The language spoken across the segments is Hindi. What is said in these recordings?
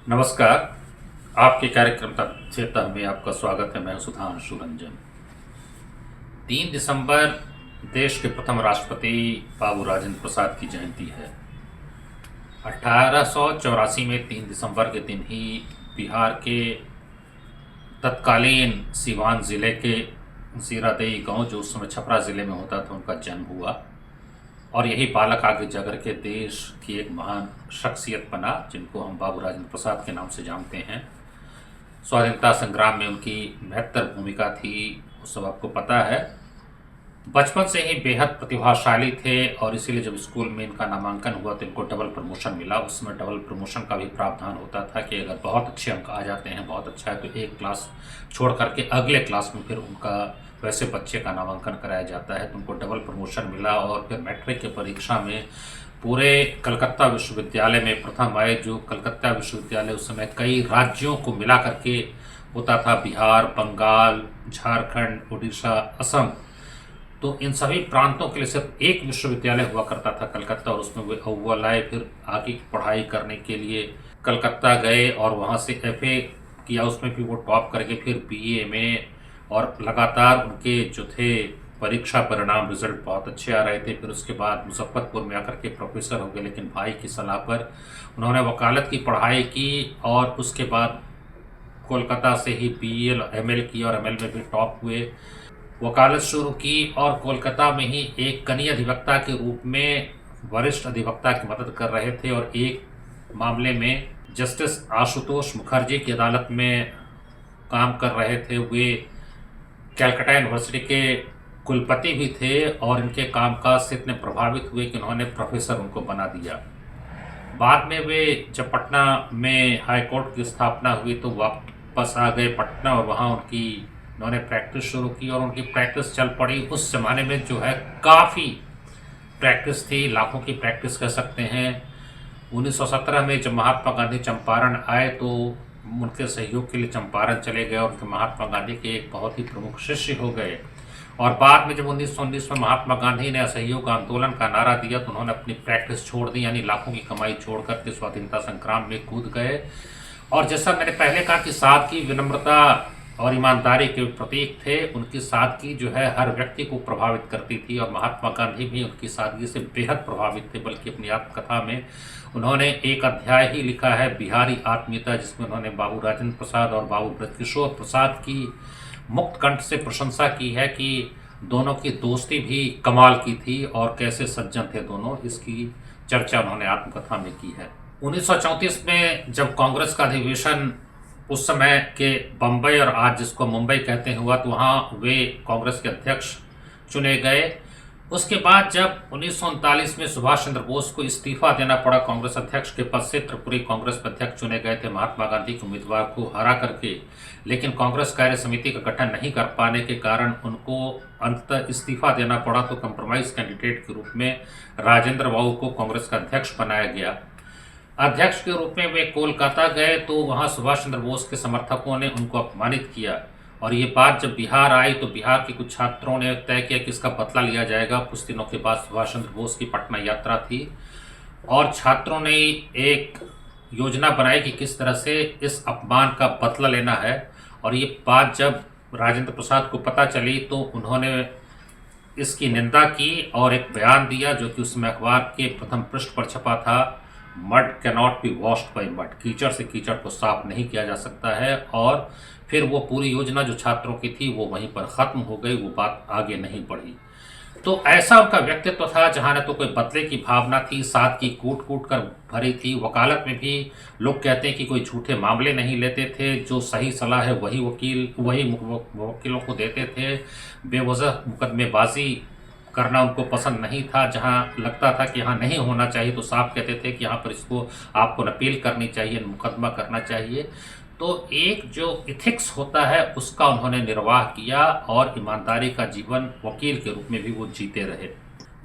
नमस्कार। आपके कार्यक्रम चेतन में आपका स्वागत है। मैं सुधांशु रंजन। 3 दिसंबर देश के प्रथम राष्ट्रपति बाबू राजेंद्र प्रसाद की जयंती है। 1884 में 3 दिसंबर के दिन ही बिहार के तत्कालीन सीवान ज़िले के जीरादेई गांव, जो उस समय छपरा ज़िले में होता था, उनका जन्म हुआ और यही बालक आगे जाकर के देश की एक महान शख्सियत बना, जिनको हम बाबू राजेंद्र प्रसाद के नाम से जानते हैं। स्वाधीनता संग्राम में उनकी महत्तर भूमिका थी, वो सब आपको पता है। बचपन से ही बेहद प्रतिभाशाली थे और इसीलिए जब स्कूल में इनका नामांकन हुआ तो इनको डबल प्रमोशन मिला। उस समय डबल प्रमोशन का भी प्रावधान होता था कि अगर बहुत अच्छे अंक आ जाते हैं, बहुत अच्छा है, तो एक क्लास छोड़ करके अगले क्लास में फिर उनका वैसे बच्चे का नामांकन कराया जाता है। तो उनको डबल प्रमोशन मिला और फिर मैट्रिक की परीक्षा में पूरे कलकत्ता विश्वविद्यालय में प्रथम आए। जो कलकत्ता विश्वविद्यालय उस समय कई राज्यों को मिला करके होता था, बिहार, बंगाल, झारखंड, उड़ीसा, असम, तो इन सभी प्रांतों के लिए सिर्फ एक विश्वविद्यालय हुआ करता था, कलकत्ता, और उसमें वे अव्वल आए। फिर आगे की पढ़ाई करने के लिए कलकत्ता गए और वहाँ से एफए किया, उसमें भी वो टॉप करके फिर बीए में, और लगातार उनके जो थे परीक्षा परिणाम रिजल्ट बहुत अच्छे आ रहे थे। फिर उसके बाद मुजफ्फरपुर में आकर के प्रोफेसर हो गए, लेकिन भाई की सलाह पर उन्होंने वकालत की पढ़ाई की और उसके बाद कोलकाता से ही बीए एमएल की और एमएल में भी टॉप हुए। वकालत शुरू की और कोलकाता में ही एक कनीय अधिवक्ता के रूप में वरिष्ठ अधिवक्ता की मदद कर रहे थे और एक मामले में जस्टिस आशुतोष मुखर्जी की अदालत में काम कर रहे थे। वे कैलकाटा यूनिवर्सिटी के कुलपति भी थे और इनके कामकाज से इतने प्रभावित हुए कि उन्होंने प्रोफेसर उनको बना दिया। बाद में वे जब पटना में हाई कोर्ट की स्थापना हुई तो वापस आ गए पटना और वहाँ उन्होंने प्रैक्टिस शुरू की और उनकी प्रैक्टिस चल पड़ी। उस ज़माने में जो है काफ़ी प्रैक्टिस थी, लाखों की प्रैक्टिस कह सकते हैं। 1917 में जब महात्मा गांधी चंपारण आए तो उनके सहयोग के लिए चंपारण चले गए और उनके महात्मा गांधी के एक बहुत ही प्रमुख शिष्य हो गए। और बाद में जब 1919 में महात्मा गांधी ने असहयोग आंदोलन का नारा दिया तो उन्होंने अपनी प्रैक्टिस छोड़ दी, यानी लाखों की कमाई छोड़ करके स्वाधीनता संग्राम में कूद गए। और जैसा मैंने पहले कहा कि सादगी, विनम्रता और ईमानदारी के प्रतीक थे। उनकी सादगी जो है हर व्यक्ति को प्रभावित करती थी और महात्मा गांधी भी उनकी सादगी से बेहद प्रभावित थे। बल्कि अपनी आत्मकथा में उन्होंने एक अध्याय ही लिखा है, बिहारी आत्मीयता, जिसमें उन्होंने बाबू राजेंद्र प्रसाद और बाबू ब्रजकिशोर प्रसाद की मुक्त कंठ से प्रशंसा की है कि दोनों की दोस्ती भी कमाल की थी और कैसे सज्जन थे दोनों। इसकी चर्चा उन्होंने आत्मकथा में की है। 1934 में जब कांग्रेस का अधिवेशन उस समय के बम्बई और आज जिसको मुंबई कहते हैं हुआ, तो वहाँ वे कांग्रेस के अध्यक्ष चुने गए। उसके बाद जब 1939 में सुभाष चंद्र बोस को इस्तीफा देना पड़ा कांग्रेस अध्यक्ष के पद से, त्रिपुरी कांग्रेस के अध्यक्ष चुने गए थे महात्मा गांधी के उम्मीदवार को हरा करके। लेकिन कांग्रेस कार्य समिति का गठन नहीं कर पाने के कारण उनको अंततः इस्तीफा देना पड़ा। तो कंप्रोमाइज कैंडिडेट के रूप में राजेंद्र बाबू को कांग्रेस का अध्यक्ष बनाया गया। अध्यक्ष के रूप में वे कोलकाता गए तो वहाँ सुभाष चंद्र बोस के समर्थकों ने उनको अपमानित किया और ये बात जब बिहार आई तो बिहार के कुछ छात्रों ने तय किया कि इसका बदला लिया जाएगा। कुछ दिनों के बाद सुभाष चंद्र बोस की पटना यात्रा थी और छात्रों ने एक योजना बनाई कि किस तरह से इस अपमान का बदला लेना है। और ये बात जब राजेंद्र प्रसाद को पता चली तो उन्होंने इसकी निंदा की और एक बयान दिया जो कि उसमें अखबार के प्रथम पृष्ठ पर छपा था, mud cannot be washed by mud, कीचड़ से कीचड़ को साफ नहीं किया जा सकता है। और फिर वो पूरी योजना जो छात्रों की थी वो वहीं पर ख़त्म हो गई, वो बात आगे नहीं बढ़ी। तो ऐसा उनका व्यक्तित्व था जहाँ न तो कोई बदले की भावना थी, सादगी कूट कूट कर भरी थी। वकालत में भी लोग कहते हैं कि कोई झूठे मामले नहीं लेते थे, जो सही सलाह है वही वकीलों को देते थे। बेवजह मुकदमेबाजी करना उनको पसंद नहीं था। जहाँ लगता था कि यहाँ नहीं होना चाहिए तो साफ कहते थे कि यहाँ पर इसको आपको अपील करनी चाहिए, मुकदमा करना चाहिए। तो एक जो इथिक्स होता है उसका उन्होंने निर्वाह किया और ईमानदारी का जीवन वकील के रूप में भी वो जीते रहे।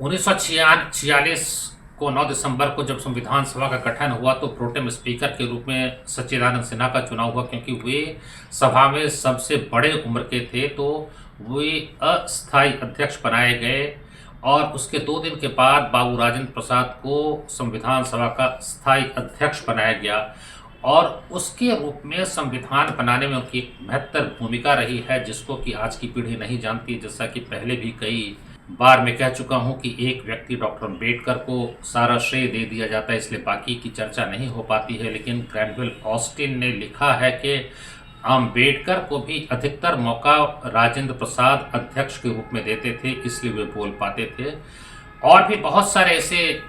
1946 को 9 दिसंबर को जब संविधान सभा का गठन हुआ तो प्रोटेम स्पीकर के रूप में सच्चिदानंद सिन्हा का चुनाव हुआ, क्योंकि वे सभा में सबसे बड़े उम्र के थे तो वे अस्थायी अध्यक्ष बनाए गए। और उसके 2 दिन के बाद बाबू राजेंद्र प्रसाद को संविधान सभा का स्थायी अध्यक्ष बनाया गया। और उसके रूप में संविधान बनाने में उनकी एक महत्तर भूमिका रही है, जिसको कि आज की पीढ़ी नहीं जानती। जैसा कि पहले भी कई बार मैं कह चुका हूं कि एक व्यक्ति डॉक्टर अम्बेडकर को सारा श्रेय दे दिया जाता है, इसलिए बाकी की चर्चा नहीं हो पाती है। लेकिन ग्रैनविल ऑस्टिन ने लिखा है कि अम्बेडकर को भी अधिकतर मौका राजेंद्र प्रसाद अध्यक्ष के रूप में देते थे, इसलिए वे बोल पाते थे। और भी बहुत सारे ऐसे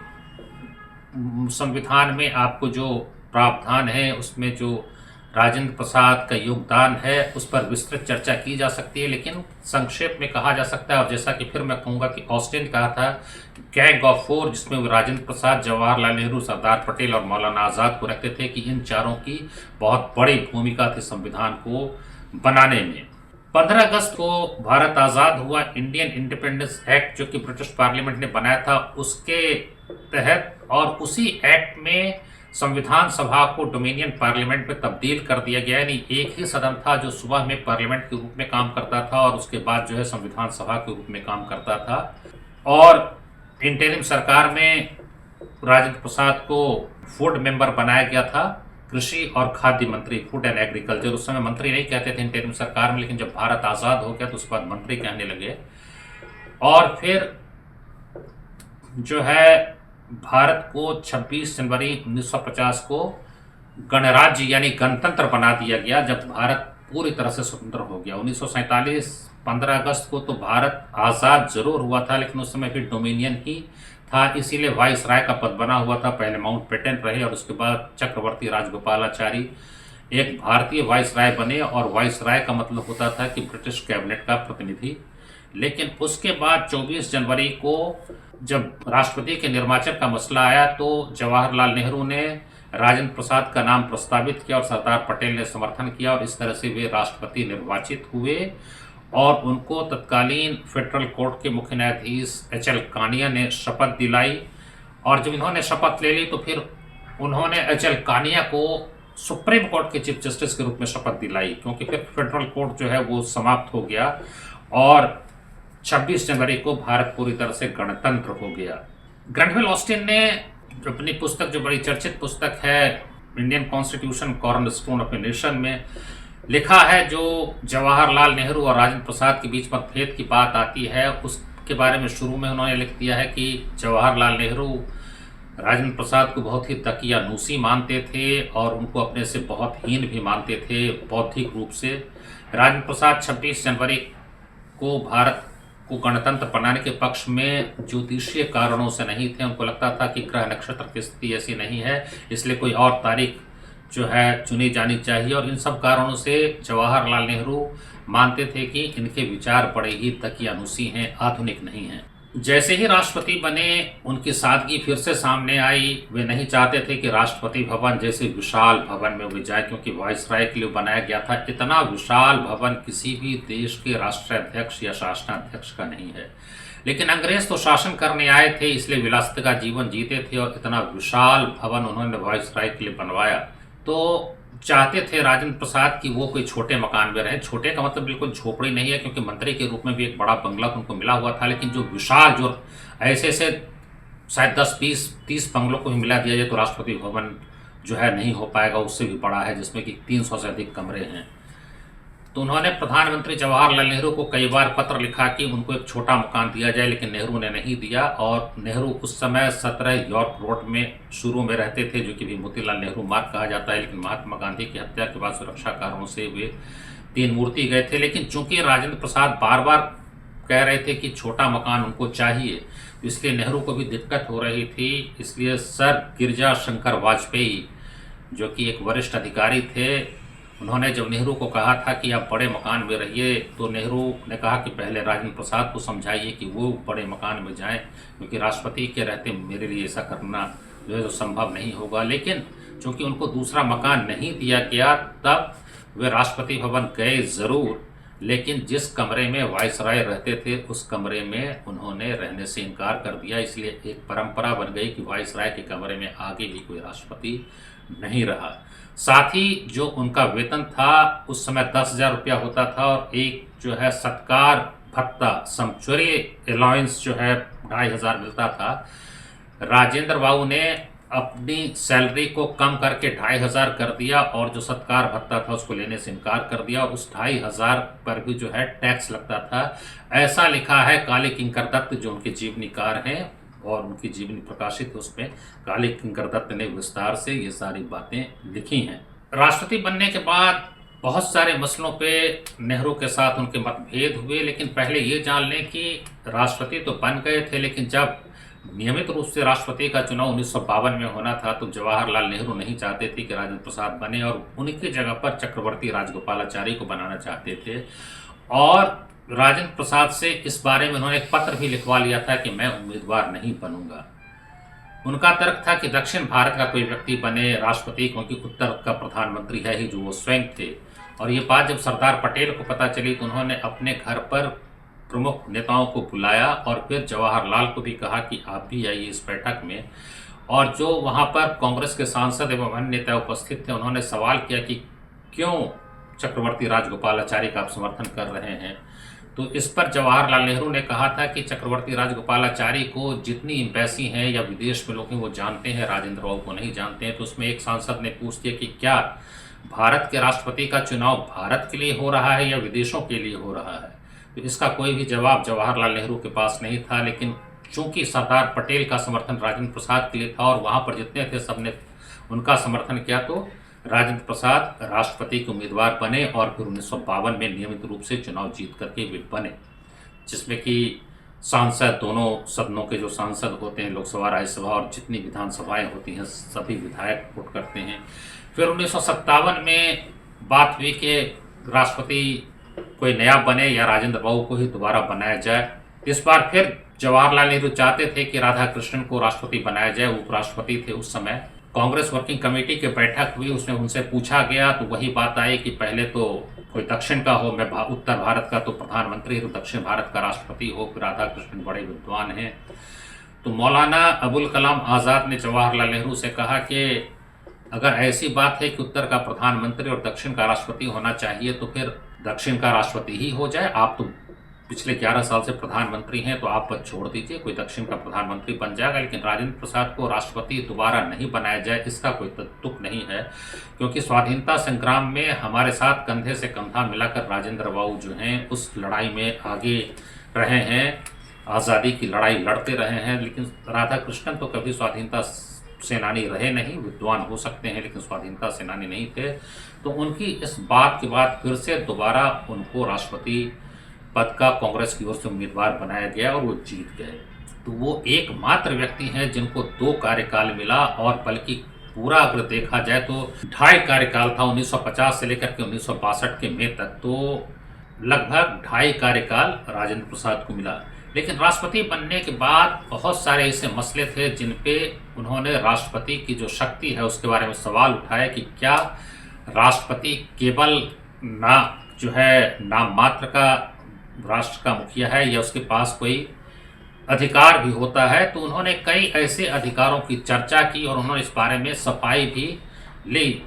संविधान में आपको जो प्रावधान है, उसमें जो राजेंद्र प्रसाद का योगदान है, उस पर विस्तृत चर्चा की जा सकती है। लेकिन संक्षेप में कहा जा सकता है, और जैसा कि फिर मैं कहूँगा कि ऑस्टिन कहा था, गैंग ऑफ फोर, जिसमें वो राजेंद्र प्रसाद, जवाहरलाल नेहरू, सरदार पटेल और मौलाना आज़ाद को रखते थे, कि इन चारों की बहुत बड़ी भूमिका थी संविधान को बनाने में। 15 अगस्त को भारत आज़ाद हुआ। इंडियन इंडिपेंडेंस एक्ट जो कि ब्रिटिश पार्लियामेंट ने बनाया था, उसके तहत और उसी एक्ट में संविधान सभा को डोमिनियन पार्लियामेंट में तब्दील कर दिया गया। यानी एक ही सदन था जो सुबह में पार्लियामेंट के रूप में काम करता था और उसके बाद जो है संविधान सभा के रूप में काम करता था। और इंटरिम सरकार में राजेंद्र प्रसाद को फूड मेंबर बनाया गया था, कृषि और खाद्य मंत्री, फूड एंड एग्रीकल्चर। उस समय मंत्री नहीं कहते थे इंटरिम सरकार में, लेकिन जब भारत आज़ाद हो गया तो उसके बाद मंत्री कहने लगे। और फिर जो है भारत को 26 जनवरी 1950 को गणराज्य यानी गणतंत्र बना दिया गया, जब भारत पूरी तरह से स्वतंत्र हो गया। 1947 15 अगस्त को तो भारत आज़ाद जरूर हुआ था, लेकिन उस समय भी डोमिनियन ही था, इसीलिए वाइस राय का पद बना हुआ था। पहले माउंट बेटन रहे और उसके बाद चक्रवर्ती राजगोपालाचारी एक भारतीय वाइस राय बने, और वाइस राय का मतलब होता था कि ब्रिटिश कैबिनेट का प्रतिनिधि। लेकिन उसके बाद 24 जनवरी को जब राष्ट्रपति के निर्वाचन का मसला आया, तो जवाहरलाल नेहरू ने राजेंद्र प्रसाद का नाम प्रस्तावित किया और सरदार पटेल ने समर्थन किया, और इस तरह से वे राष्ट्रपति निर्वाचित हुए। और उनको तत्कालीन फेडरल कोर्ट के मुख्य न्यायाधीश एच.एल. कानिया ने शपथ दिलाई। और जब इन्होंने शपथ ले ली तो फिर उन्होंने एच.एल. कानिया को सुप्रीम कोर्ट के चीफ जस्टिस के रूप में शपथ दिलाई, क्योंकि फिर फेडरल कोर्ट जो है वो समाप्त हो गया और 26 जनवरी को भारत पूरी तरह से गणतंत्र हो गया। ग्रैनविल ऑस्टिन ने अपनी पुस्तक, जो बड़ी चर्चित पुस्तक है Indian constitution cornerstone of a nation, में लिखा है, जो जवाहरलाल नेहरू और राजेंद्र प्रसाद के बीच मतभेद की बात आती है, उसके बारे में शुरू में उन्होंने लिख दिया है कि जवाहरलाल नेहरू राजेंद्र प्रसाद को बहुत ही दकियानूसी मानते थे और उनको अपने से बहुत हीन भी मानते थे बौद्धिक रूप से। राजेंद्र प्रसाद 26 जनवरी को भारत को गणतंत्र बनाने के पक्ष में ज्योतिषीय कारणों से नहीं थे। उनको लगता था कि ग्रह नक्षत्र की स्थिति ऐसी नहीं है, इसलिए कोई और तारीख जो है चुनी जानी चाहिए। और इन सब कारणों से जवाहरलाल नेहरू मानते थे कि इनके विचार बड़े ही दकियानूसी हैं, आधुनिक नहीं हैं। जैसे ही राष्ट्रपति बने, उनकी सादगी फिर से सामने आई। वे नहीं चाहते थे कि राष्ट्रपति भवन जैसे विशाल भवन में वे जाए, क्योंकि वाइसराय के लिए बनाया गया था। इतना विशाल भवन किसी भी देश के राष्ट्राध्यक्ष या शासनाध्यक्ष का नहीं है। लेकिन अंग्रेज तो शासन करने आए थे, इसलिए विलासिता का जीवन जीते थे, और इतना विशाल भवन उन्होंने वाइसराय के लिए बनवाया। तो चाहते थे राजेंद्र प्रसाद कि वो कोई छोटे मकान में रहे। छोटे का मतलब बिल्कुल झोपड़ी नहीं है, क्योंकि मंत्री के रूप में भी एक बड़ा बंगला उनको मिला हुआ था। लेकिन जो विशाल, जो ऐसे शायद 10, 20, 30 बंगलों को ही मिला दिया जाए तो राष्ट्रपति भवन जो है नहीं हो पाएगा, उससे भी बड़ा है, जिसमें कि 300 से अधिक कमरे हैं। तो उन्होंने प्रधानमंत्री जवाहरलाल नेहरू को कई बार पत्र लिखा कि उनको एक छोटा मकान दिया जाए, लेकिन नेहरू ने नहीं दिया। और नेहरू उस समय 17 यॉर्क रोड में शुरू में रहते थे, जो कि भी मोतीलाल नेहरू मार्ग कहा जाता है। लेकिन महात्मा गांधी की हत्या के बाद सुरक्षा कारणों से वे तीन मूर्ति गए थे। लेकिन चूंकि राजेंद्र प्रसाद बार बार कह रहे थे कि छोटा मकान उनको चाहिए, इसलिए नेहरू को भी दिक्कत हो रही थी। इसलिए सर गिरजा शंकर वाजपेयी, जो कि एक वरिष्ठ अधिकारी थे, उन्होंने जब नेहरू को कहा था कि आप बड़े मकान में रहिए, तो नेहरू ने कहा कि पहले राजेंद्र प्रसाद को समझाइए कि वो बड़े मकान में जाएं, क्योंकि राष्ट्रपति के रहते मेरे लिए ऐसा करना जो है तो संभव नहीं होगा। लेकिन चूंकि उनको दूसरा मकान नहीं दिया गया, तब वे राष्ट्रपति भवन गए ज़रूर, लेकिन जिस कमरे में वाइसराय रहते थे उस कमरे में उन्होंने रहने से इनकार कर दिया। इसलिए एक परंपरा बन गई कि वाइसराय के कमरे में आगे भी कोई राष्ट्रपति नहीं रहा। साथ ही जो उनका वेतन था उस समय 10,000 रुपया होता था, और एक जो है सत्कार भत्ता, सैंक्चुअरी अलाउंस जो है 2,500 मिलता था। राजेंद्र बाबू ने अपनी सैलरी को कम करके 2,500 कर दिया और जो सत्कार भत्ता था उसको लेने से इनकार कर दिया। उस 2,500 पर भी जो है टैक्स लगता था। ऐसा लिखा है काली किंकर दत्त, जो उनके जीवनीकार हैं और उनकी जीवनी प्रकाशित है, उसमें काली किंकर दत्त ने विस्तार से ये सारी बातें लिखी हैं। राष्ट्रपति बनने के बाद बहुत सारे मसलों पे नेहरू के साथ उनके मतभेद हुए, लेकिन पहले ये जान लें कि राष्ट्रपति तो बन गए थे, लेकिन जब नियमित रूप से राष्ट्रपति का चुनाव 1952 में होना था तो जवाहरलाल नेहरू नहीं चाहते थे कि राजेंद्र प्रसाद बने और उनकी जगह पर चक्रवर्ती राजगोपालाचारी को बनाना चाहते थे। और राजेंद्र प्रसाद से इस बारे में उन्होंने एक पत्र भी लिखवा लिया था कि मैं उम्मीदवार नहीं बनूंगा। उनका तर्क था कि दक्षिण भारत का कोई व्यक्ति बने राष्ट्रपति, क्योंकि उत्तर का प्रधानमंत्री है ही जो वो स्वयं थे। और ये बात जब सरदार पटेल को पता चली तो उन्होंने अपने घर पर प्रमुख नेताओं को बुलाया और फिर जवाहरलाल को भी कहा कि आप भी आइए इस बैठक में। और जो वहाँ पर कांग्रेस के सांसद एवं अन्य नेता उपस्थित थे उन्होंने सवाल किया कि क्यों चक्रवर्ती राजगोपालाचारी का आप समर्थन कर रहे हैं। तो इस पर जवाहरलाल नेहरू ने कहा था कि चक्रवर्ती राजगोपालाचारी को जितनी एम्बेसी हैं या विदेश में लोग हैं वो जानते हैं, राजेंद्र बाबू को नहीं जानते हैं। तो उसमें एक सांसद ने पूछ दिया कि क्या भारत के राष्ट्रपति का चुनाव भारत के लिए हो रहा है या विदेशों के लिए हो रहा है। तो इसका कोई भी जवाब जवाहरलाल नेहरू के पास नहीं था, लेकिन चूंकि सरदार पटेल का समर्थन राजेंद्र प्रसाद के लिए था और वहाँ पर जितने थे सबने उनका समर्थन किया, तो राजेंद्र प्रसाद राष्ट्रपति के उम्मीदवार बने और फिर 1952 में नियमित रूप से चुनाव जीत करके वे बने, जिसमें कि सांसद, दोनों सदनों के जो सांसद होते हैं, लोकसभा राज्यसभा और जितनी विधानसभाएं होती हैं सभी विधायक वोट करते हैं। फिर 1957 में बात हुई कि राष्ट्रपति कोई नया बने या राजेंद्र बाबू को ही दोबारा बनाया जाए। इस बार फिर जवाहरलाल नेहरू चाहते थे कि राधाकृष्णन को राष्ट्रपति बनाया जाए, उपराष्ट्रपति थे उस समय। कांग्रेस वर्किंग कमेटी की बैठक हुई, उसमें उनसे पूछा गया तो वही बात आई कि पहले तो कोई दक्षिण का हो, मैं उत्तर भारत का तो प्रधानमंत्री, तो दक्षिण भारत का राष्ट्रपति हो, फिर राधाकृष्णन बड़े विद्वान हैं। तो मौलाना अबुल कलाम आज़ाद ने जवाहरलाल नेहरू से कहा कि अगर ऐसी बात है कि उत्तर का प्रधानमंत्री और दक्षिण का राष्ट्रपति होना चाहिए तो फिर दक्षिण का राष्ट्रपति ही हो जाए। आप तो पिछले 11 साल से प्रधानमंत्री हैं, तो आप पद छोड़ दीजिए, कोई दक्षिण का प्रधानमंत्री बन जाएगा। लेकिन राजेंद्र प्रसाद को राष्ट्रपति दोबारा नहीं बनाया जाए, इसका कोई तुक नहीं है, क्योंकि स्वाधीनता संग्राम में हमारे साथ कंधे से कंधा मिलाकर राजेंद्र बाबू जो हैं उस लड़ाई में आगे रहे हैं, आज़ादी की लड़ाई लड़ते रहे हैं। लेकिन राधाकृष्णन तो कभी स्वाधीनता सेनानी रहे नहीं, विद्वान हो सकते हैं लेकिन स्वाधीनता सेनानी नहीं थे। तो उनकी इस बात के बाद फिर से दोबारा उनको राष्ट्रपति पद का कांग्रेस की ओर से उम्मीदवार बनाया गया और वो जीत गए। तो वो एकमात्र व्यक्ति हैं जिनको 2 कार्यकाल मिला, और बल्कि पूरा अगर देखा जाए तो 2.5 कार्यकाल था 1950 से लेकर के 1962 के मई तक, तो लगभग 2.5 कार्यकाल राजेंद्र प्रसाद को मिला। लेकिन राष्ट्रपति बनने के बाद बहुत सारे ऐसे मसले थे जिन पे उन्होंने राष्ट्रपति की जो शक्ति है उसके बारे में सवाल उठाया कि क्या राष्ट्रपति केवल नाम मात्र का राष्ट्र का मुखिया है या उसके पास कोई अधिकार भी होता है। तो उन्होंने कई ऐसे अधिकारों की चर्चा की और उन्होंने इस बारे में सफाई भी ली।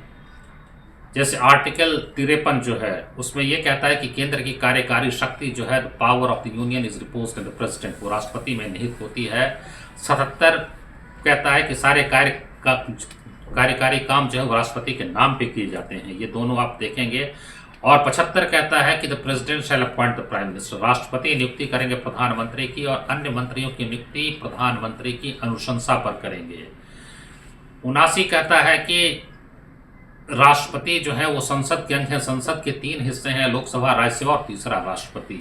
जैसे आर्टिकल 53 जो है उसमें यह कहता है कि केंद्र की कार्यकारी शक्ति जो है, the power of the union is reposed in the president, वो राष्ट्रपति में निहित होती है। 77 कहता है कि सारे कार्यकारी काम जो है वो राष्ट्रपति के नाम पे किए जाते हैं, ये दोनों आप देखेंगे। और 75 कहता है कि the president shall appoint the prime minister, राष्ट्रपति नियुक्ति करेंगे प्रधानमंत्री की और अन्य मंत्रियों की नियुक्ति प्रधानमंत्री की अनुशंसा पर करेंगे। 79 कहता है कि राष्ट्रपति जो है वो संसद के अंग है, संसद के 3 हिस्से हैं, लोकसभा, राज्यसभा और तीसरा राष्ट्रपति।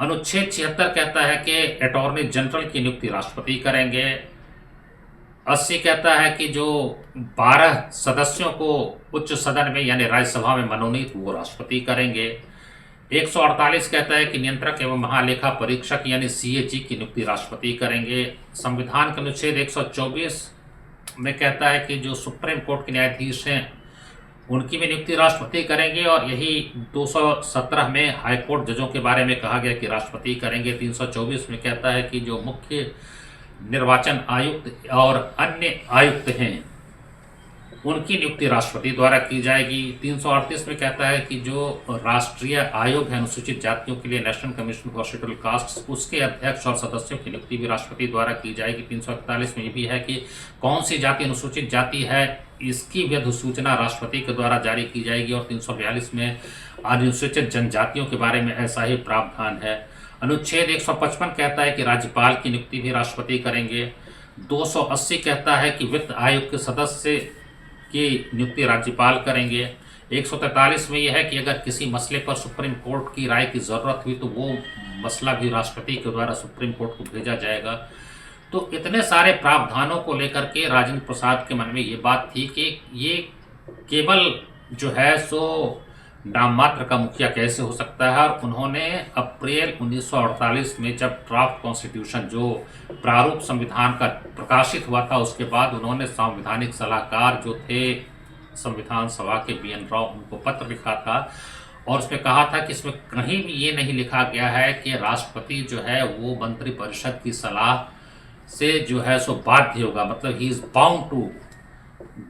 अनुच्छेद 76 कहता है कि अटॉर्नी जनरल की नियुक्ति राष्ट्रपति करेंगे। 80 कहता है कि जो 12 सदस्यों को उच्च सदन में यानी राज्यसभा में मनोनीत वो राष्ट्रपति करेंगे। 148 कहता है कि नियंत्रक एवं महालेखा परीक्षक यानी CAG की नियुक्ति राष्ट्रपति करेंगे। संविधान के अनुच्छेद 124 में कहता है कि जो सुप्रीम कोर्ट के न्यायाधीश हैं उनकी भी नियुक्ति राष्ट्रपति करेंगे, और यही 217 में हाई कोर्ट जजों के बारे में कहा गया कि राष्ट्रपति करेंगे। 324 में कहता है कि जो मुख्य निर्वाचन आयुक्त और अन्य आयुक्त हैं उनकी नियुक्ति राष्ट्रपति द्वारा की जाएगी। 338 में कहता है कि जो राष्ट्रीय आयोग है अनुसूचित जातियों के लिए, national commission for scheduled caste, उसके अध्यक्ष और सदस्यों की नियुक्ति भी राष्ट्रपति द्वारा की जाएगी। 341 में ये भी है कि कौन सी जाति अनुसूचित जाति है, इसकी भी अधिसूचना राष्ट्रपति के द्वारा जारी की जाएगी। और 342 में अनुसूचित जनजातियों के बारे में ऐसा ही प्रावधान है। अनुच्छेद 155 कहता है कि राज्यपाल की नियुक्ति भी राष्ट्रपति करेंगे। 280 कहता है कि वित्त आयोग के सदस्य की नियुक्ति राज्यपाल करेंगे। 143 में यह है कि अगर किसी मसले पर सुप्रीम कोर्ट की राय की ज़रूरत हुई तो वो मसला भी राष्ट्रपति के द्वारा सुप्रीम कोर्ट को भेजा जाएगा। तो इतने सारे प्रावधानों को लेकर के राजेंद्र प्रसाद के मन में ये बात थी कि ये केवल जो है सो नाम मात्र का मुखिया कैसे हो सकता है। और उन्होंने अप्रैल 1948 में जब ड्राफ्ट कॉन्स्टिट्यूशन, जो प्रारूप संविधान का प्रकाशित हुआ था, उसके बाद उन्होंने संवैधानिक सलाहकार जो थे संविधान सभा के BN राव, उनको पत्र लिखा था और उसमें कहा था कि इसमें कहीं भी ये नहीं लिखा गया है कि राष्ट्रपति जो है वो मंत्रिपरिषद की सलाह से जो है सो बाध्य होगा, मतलब he is bound to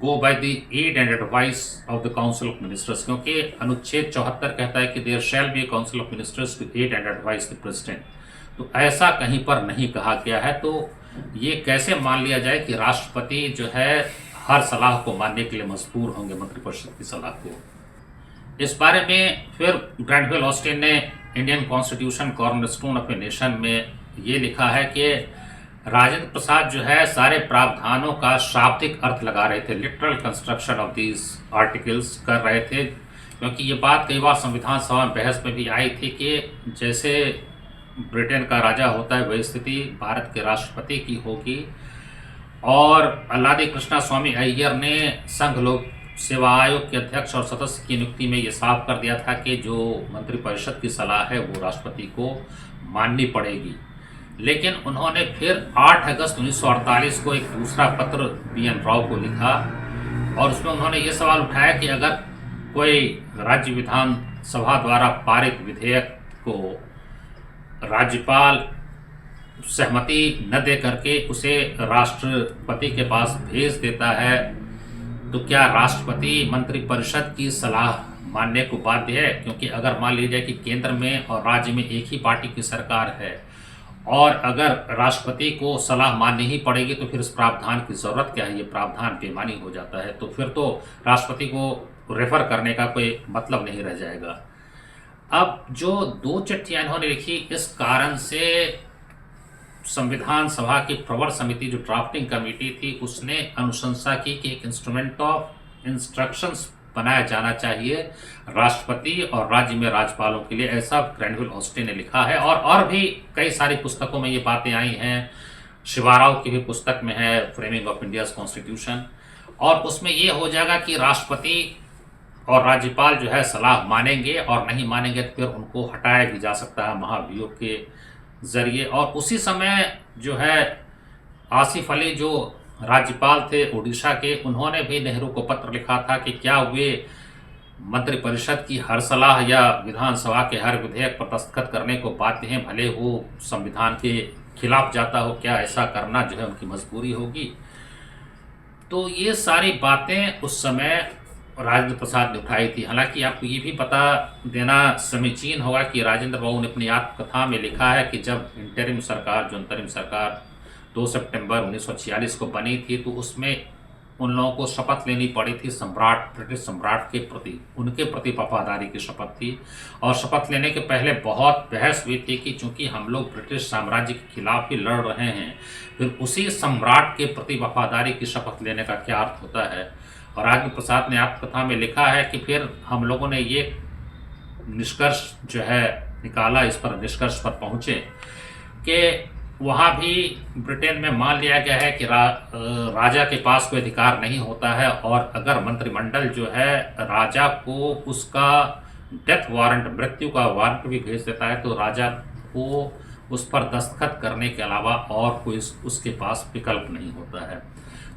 go by the aid and advice of the council of ministers, क्योंकि अनुच्छेद 74 कहता है कि there shall be a council of ministers to aid and advice the president. तो ऐसा कहीं पर नहीं कहा गया है। तो ये कैसे मान लिया जाए कि राष्ट्रपति जो है हर सलाह को मानने के लिए मजबूर होंगे मंत्रिपरिषद की सलाह को। इस बारे में फिर ग्रैंडवेल ऑस्टिन ने Indian constitution cornerstone of a nation में ये लिखा है कि राजेंद्र प्रसाद जो है सारे प्रावधानों का शाब्दिक अर्थ लगा रहे थे, literal construction of these articles कर रहे थे, क्योंकि ये बात कई बार संविधान सभा में बहस में भी आई थी कि जैसे ब्रिटेन का राजा होता है वही स्थिति भारत के राष्ट्रपति की होगी। और अल्लादी कृष्णा स्वामी अय्यर ने संघ लोक सेवा आयोग के अध्यक्ष और सदस्य की नियुक्ति में ये साफ कर दिया था कि जो मंत्रिपरिषद की सलाह है वो राष्ट्रपति को माननी पड़ेगी। लेकिन उन्होंने फिर 8 अगस्त 1948 को एक दूसरा पत्र BN राव को लिखा और उसमें उन्होंने ये सवाल उठाया कि अगर कोई राज्य विधानसभा द्वारा पारित विधेयक को राज्यपाल सहमति न दे करके उसे राष्ट्रपति के पास भेज देता है तो क्या राष्ट्रपति मंत्रिपरिषद की सलाह मानने को बाध्य है। क्योंकि अगर मान लीजिए कि केंद्र में और राज्य में एक ही पार्टी की सरकार है और अगर राष्ट्रपति को सलाह माननी ही पड़ेगी तो फिर इस प्रावधान की ज़रूरत क्या है, ये प्रावधान बेमानी हो जाता है। तो फिर तो राष्ट्रपति को रेफर करने का कोई मतलब नहीं रह जाएगा। अब जो 2 चिट्ठियाँ इन्होंने लिखी, इस कारण से संविधान सभा की प्रवर समिति जो ड्राफ्टिंग कमेटी थी उसने अनुशंसा की कि एक इंस्ट्रूमेंट ऑफ इंस्ट्रक्शंस बनाया जाना चाहिए राष्ट्रपति और राज्य में राज्यपालों के लिए, ऐसा ग्रैंडवेल ऑस्टिन ने लिखा है। और भी कई सारी पुस्तकों में ये बातें आई हैं। शिवा राव की भी पुस्तक में है फ्रेमिंग ऑफ इंडियाज कॉन्स्टिट्यूशन, और उसमें ये हो जाएगा कि राष्ट्रपति और राज्यपाल जो है सलाह मानेंगे और नहीं मानेंगे तो फिर उनको हटाया भी जा सकता है महाभियोग के जरिए। और उसी समय जो है आसिफ अली जो राज्यपाल थे उड़ीसा के, उन्होंने भी नेहरू को पत्र लिखा था कि क्या वे मंत्रिपरिषद की हर सलाह या विधानसभा के हर विधेयक पर दस्तखत करने को बाध्य हैं, भले वो संविधान के खिलाफ जाता हो, क्या ऐसा करना जो है उनकी मजबूरी होगी। तो ये सारी बातें उस समय राजेंद्र प्रसाद ने उठाई थी। हालांकि आपको ये भी पता देना समीचीन होगा कि राजेंद्र बाबू ने अपनी आत्मकथा में लिखा है कि जब इंटरिम सरकार, जो अंतरिम सरकार 2 सितंबर 1946 को बनी थी, तो उसमें उन लोगों को शपथ लेनी पड़ी थी सम्राट, ब्रिटिश सम्राट के प्रति, उनके प्रति वफादारी की शपथ थी। और शपथ लेने के पहले बहुत बहस हुई थी कि चूंकि हम लोग ब्रिटिश साम्राज्य के खिलाफ ही लड़ रहे हैं, फिर उसी सम्राट के प्रति वफादारी की शपथ लेने का क्या अर्थ होता है। और राजेंद्र प्रसाद ने आत्मकथा में लिखा है कि फिर हम लोगों ने ये निष्कर्ष जो है निकाला, इस पर निष्कर्ष पर पहुँचे कि वहाँ भी ब्रिटेन में मान लिया गया है कि राजा के पास कोई अधिकार नहीं होता है, और अगर मंत्रिमंडल जो है राजा को उसका डेथ वारंट, मृत्यु का वारंट भी भेज देता है तो राजा को उस पर दस्तखत करने के अलावा और कोई उसके पास विकल्प नहीं होता है।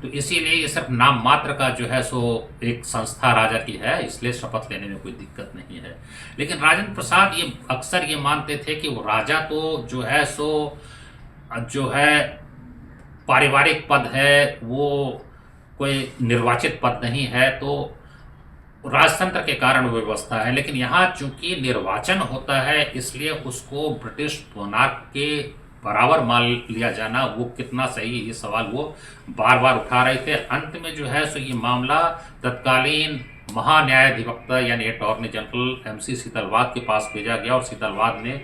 तो इसीलिए ये सिर्फ नाम मात्र का जो है सो एक संस्था राजा की है, इसलिए शपथ लेने में कोई दिक्कत नहीं है। लेकिन राजेंद्र प्रसाद ये अक्सर ये मानते थे कि वो राजा तो जो है सो जो है पारिवारिक पद है, वो कोई निर्वाचित पद नहीं है, तो राजतंत्र के कारण वो व्यवस्था है। लेकिन यहाँ चूंकि निर्वाचन होता है, इसलिए उसको ब्रिटिश मोनार्क के बराबर मान लिया जाना वो कितना सही है, ये सवाल वो बार बार उठा रहे थे। अंत में जो है सो ये मामला तत्कालीन महान्यायाधिवक्ता यानी अटॉर्नी जनरल MC सीतलवाद के पास भेजा गया, और सीतलवाद ने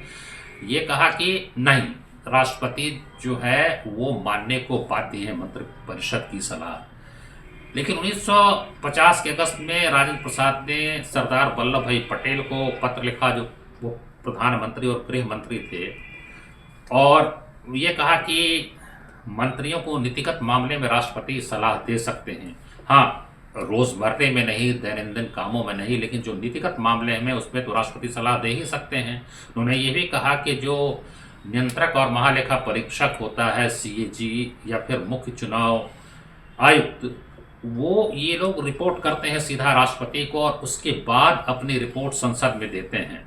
ये कहा कि नहीं, राष्ट्रपति जो है वो मानने को बाध्य है मंत्रि परिषद की सलाह। लेकिन 1950 के अगस्त में राजेंद्र प्रसाद ने सरदार वल्लभ भाई पटेल को पत्र लिखा, जो वो प्रधानमंत्री और गृह मंत्री थे, और ये कहा कि मंत्रियों को नीतिगत मामले में राष्ट्रपति सलाह दे सकते हैं, हाँ रोजमर्रे में नहीं, दैनंदिन कामों में नहीं, लेकिन जो नीतिगत मामले में उसमें तो राष्ट्रपति सलाह दे ही सकते हैं। उन्होंने ये भी कहा कि जो नियंत्रक और महालेखा परीक्षक होता है CAG या फिर मुख्य चुनाव आयुक्त, वो ये लोग रिपोर्ट करते हैं सीधा राष्ट्रपति को, और उसके बाद अपनी रिपोर्ट संसद में देते हैं।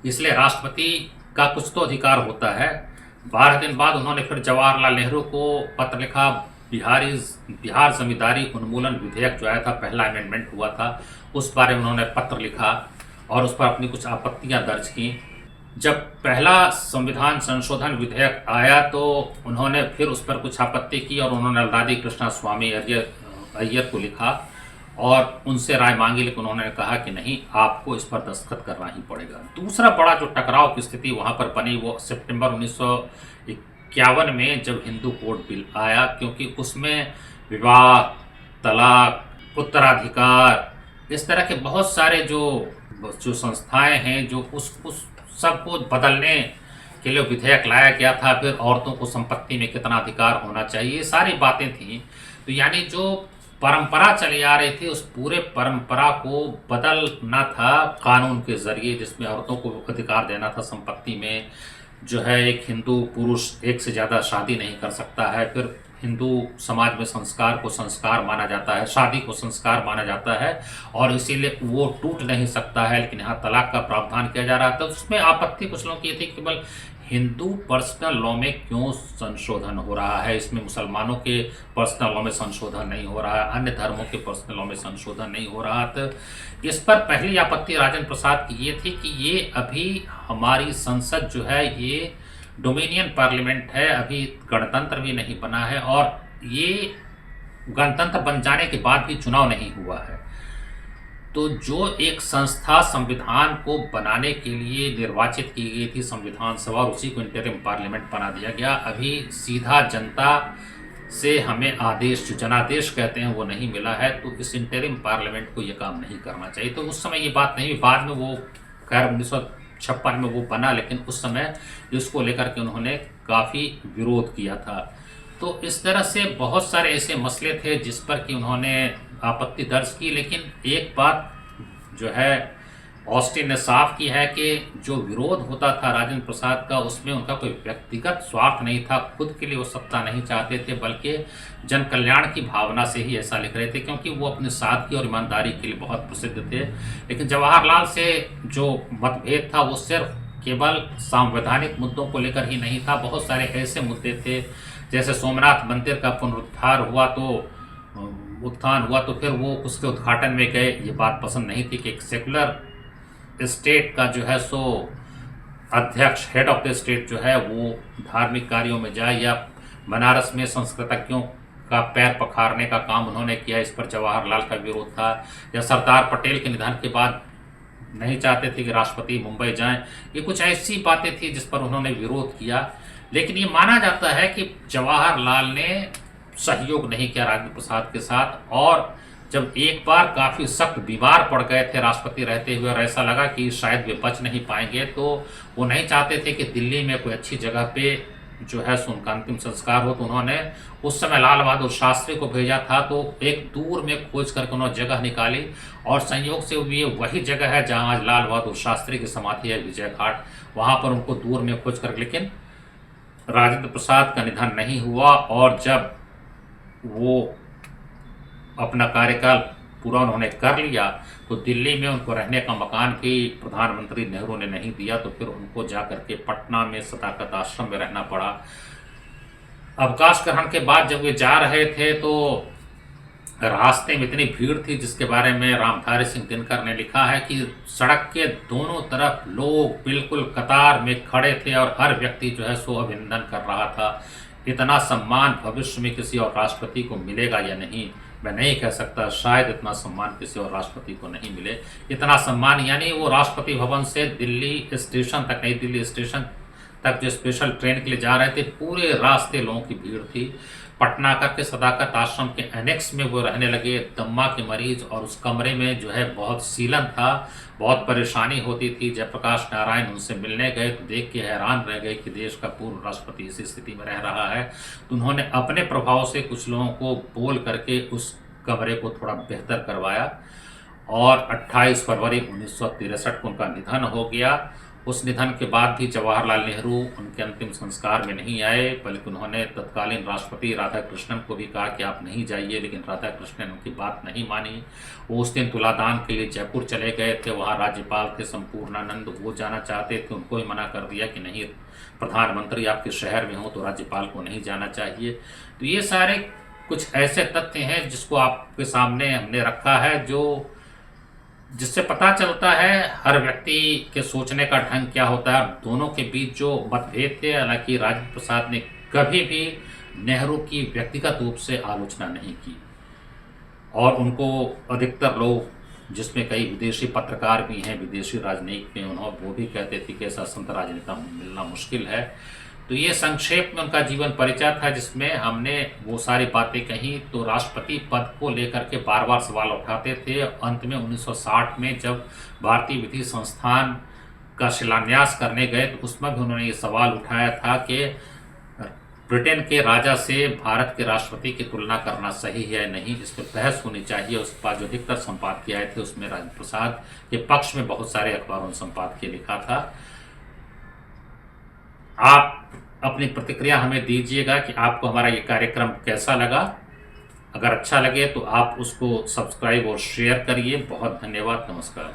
इसलिए राष्ट्रपति का कुछ तो अधिकार होता है। 12 दिन बाद उन्होंने फिर जवाहरलाल नेहरू को पत्र लिखा। बिहार जमींदारी उन्मूलन विधेयक जो आया था, पहला अमेंडमेंट हुआ था, उस बारे में उन्होंने पत्र लिखा और उस पर अपनी कुछ आपत्तियां दर्ज की। जब पहला संविधान संशोधन विधेयक आया तो उन्होंने फिर उस पर कुछ आपत्ति की, और उन्होंने राधा कृष्ण स्वामी अय्यर को लिखा और उनसे राय मांगी, लेकिन उन्होंने कहा कि नहीं, आपको इस पर दस्तखत करना ही पड़ेगा। दूसरा बड़ा जो टकराव की स्थिति वहाँ पर बनी वो सितंबर 1951 में, जब हिंदू कोड बिल आया, क्योंकि उसमें विवाह, तलाक, उत्तराधिकार, इस तरह के बहुत सारे जो संस्थाएं हैं, जो उस सबको बदलने के लिए विधेयक लाया गया था। फिर औरतों को संपत्ति में कितना अधिकार होना चाहिए, ये सारी बातें थी। तो यानी जो परंपरा चली आ रही थी, उस पूरे परंपरा को बदलना था कानून के जरिए, जिसमें औरतों को अधिकार देना था संपत्ति में। जो है, एक हिंदू पुरुष एक से ज़्यादा शादी नहीं कर सकता है। फिर हिंदू समाज में संस्कार को संस्कार माना जाता है, शादी को संस्कार माना जाता है, और इसीलिए वो टूट नहीं सकता है। लेकिन यहाँ तलाक का प्रावधान किया जा रहा था। तो उसमें आपत्ति कुछ लोगों की थी, केवल हिंदू पर्सनल लॉ में क्यों संशोधन हो रहा है, इसमें मुसलमानों के पर्सनल लॉ में संशोधन नहीं हो रहा है, अन्य धर्मों के पर्सनल लॉ में संशोधन नहीं हो रहा। तो इस पर पहली आपत्ति राजेंद्र प्रसाद की ये थी कि ये अभी हमारी संसद जो है ये डोमिनियन पार्लियामेंट है, अभी गणतंत्र भी नहीं बना है, और ये गणतंत्र बन जाने के बाद भी चुनाव नहीं हुआ है। तो जो एक संस्था संविधान को बनाने के लिए निर्वाचित की गई थी, संविधान सभा, और उसी को इंटरिम पार्लियामेंट बना दिया गया। अभी सीधा जनता से हमें आदेश, जो जनादेश कहते हैं, वो नहीं मिला है। तो इस इंटरिम पार्लियामेंट को ये काम नहीं करना चाहिए। तो उस समय ये बात नहीं हुई। बाद में वो खैर 1956 में वो बना, लेकिन उस समय इसको लेकर के उन्होंने काफ़ी विरोध किया था। तो इस तरह से बहुत सारे ऐसे मसले थे जिस पर कि उन्होंने आपत्ति दर्ज की। लेकिन एक बात जो है ऑस्टिन ने साफ की है कि जो विरोध होता था राजेंद्र प्रसाद का, उसमें उनका कोई व्यक्तिगत स्वार्थ नहीं था, खुद के लिए वो सत्ता नहीं चाहते थे, बल्कि जन कल्याण की भावना से ही ऐसा लिख रहे थे, क्योंकि वो अपने सादगी और ईमानदारी के लिए बहुत प्रसिद्ध थे। लेकिन जवाहरलाल से जो मतभेद था वो सिर्फ केवल संवैधानिक मुद्दों को लेकर ही नहीं था। बहुत सारे ऐसे मुद्दे थे, जैसे सोमनाथ मंदिर का उत्थान हुआ तो फिर वो उसके उद्घाटन में गए। ये बात पसंद नहीं थी कि एक सेकुलर स्टेट का जो है सो अध्यक्ष, हेड ऑफ द स्टेट जो है, वो धार्मिक कार्यों में जाए, या बनारस में संस्कृतज्ञों का पैर पखारने का काम उन्होंने किया, इस पर जवाहरलाल का विरोध था। या सरदार पटेल के निधन के बाद नहीं चाहते थे कि राष्ट्रपति मुंबई जाएं। ये कुछ ऐसी बातें थी जिस पर उन्होंने विरोध किया। लेकिन ये माना जाता है कि जवाहरलाल ने सहयोग नहीं किया राजेंद्र प्रसाद के साथ, और जब एक बार काफ़ी सख्त बीमार पड़ गए थे राष्ट्रपति रहते हुए, और ऐसा लगा कि शायद वे बच नहीं पाएंगे, तो वो नहीं चाहते थे कि दिल्ली में कोई अच्छी जगह पे जो है सो उनका अंतिम संस्कार हो। तो उन्होंने उस समय लाल बहादुर शास्त्री को भेजा था। तो एक दूर में खोज करके उन्होंने जगह निकाली, और संयोग से ये वही जगह है जहाँ आज लाल बहादुर शास्त्री की समाधि है, विजय घाट। वहाँ पर उनको दूर में खोज कर, लेकिन राजेंद्र प्रसाद का निधन नहीं हुआ, और जब वो अपना कार्यकाल पूरा उन्होंने कर लिया तो दिल्ली में उनको रहने का मकान भी प्रधानमंत्री नेहरू ने नहीं दिया। तो फिर उनको जाकर के पटना में सदाकत आश्रम में रहना पड़ा। अवकाश ग्रहण के बाद जब वे जा रहे थे तो रास्ते में इतनी भीड़ थी जिसके बारे में रामधारी सिंह दिनकर ने लिखा है कि सड़क के दोनों तरफ लोग बिल्कुल कतार में खड़े थे और हर व्यक्ति जो है सो अभिनंदन कर रहा था। इतना सम्मान भविष्य में किसी और राष्ट्रपति को मिलेगा या नहीं मैं नहीं कह सकता, शायद इतना सम्मान किसी और राष्ट्रपति को नहीं मिले। इतना सम्मान यानी वो राष्ट्रपति भवन से दिल्ली स्टेशन तक, नई दिल्ली स्टेशन तक जो स्पेशल ट्रेन के लिए जा रहे थे, पूरे रास्ते लोगों की भीड़ थी। पटना के सदाकत आश्रम के एनेक्स में वो रहने लगे, दम्मा के मरीज, और उस कमरे में जो है बहुत सीलन था, बहुत परेशानी होती थी। जयप्रकाश नारायण उनसे मिलने गए तो देख के हैरान रह गए कि देश का पूर्व राष्ट्रपति इसी स्थिति में रह रहा है। तो उन्होंने अपने प्रभाव से कुछ लोगों को बोल करके उस कमरे को थोड़ा बेहतर करवाया और 28 फरवरी 1963 को उनका निधन हो गया। उस निधन के बाद भी जवाहरलाल नेहरू उनके अंतिम संस्कार में नहीं आए, बल्कि उन्होंने तत्कालीन राष्ट्रपति राधाकृष्णन को भी कहा कि आप नहीं जाइए, लेकिन राधाकृष्णन उनकी बात नहीं मानी। वो उस दिन तुलादान के लिए जयपुर चले गए थे, वहाँ राज्यपाल थे संपूर्णानंद, वो जाना चाहते थे, उनको ही मना कर दिया कि नहीं, प्रधानमंत्री आपके शहर में हो तो राज्यपाल को नहीं जाना चाहिए। तो ये सारे कुछ ऐसे तथ्य हैं जिसको आपके सामने हमने रखा है, जो जिससे पता चलता है हर व्यक्ति के सोचने का ढंग क्या होता है। दोनों के बीच जो मतभेद थे, हालांकि राजेंद्र प्रसाद ने कभी भी नेहरू की व्यक्तिगत रूप से आलोचना नहीं की, और उनको अधिकतर लोग, जिसमें कई विदेशी पत्रकार भी हैं, विदेशी राजनीति में, उन्होंने वो भी कहते थे कि ऐसा संत राजनेता मिलना मुश्किल है। तो ये संक्षेप में उनका जीवन परिचय था, जिसमें हमने वो सारी बातें कही। तो राष्ट्रपति पद को लेकर के बार बार सवाल उठाते थे। अंत में 1960 में जब भारतीय विधि संस्थान का शिलान्यास करने गए तो उसमें भी उन्होंने ये सवाल उठाया था कि ब्रिटेन के राजा से भारत के राष्ट्रपति की तुलना करना सही है या नहीं, इस पर बहस होनी चाहिए। उसके बाद जो अधिकतर संपादकीय आए थे उसमें राजेंद्र प्रसाद के पक्ष में बहुत सारे अखबारों ने संपादकीय लिखा था। आप अपनी प्रतिक्रिया हमें दीजिएगा कि आपको हमारा ये कार्यक्रम कैसा लगा। अगर अच्छा लगे तो आप उसको सब्सक्राइब और शेयर करिए। बहुत धन्यवाद, नमस्कार।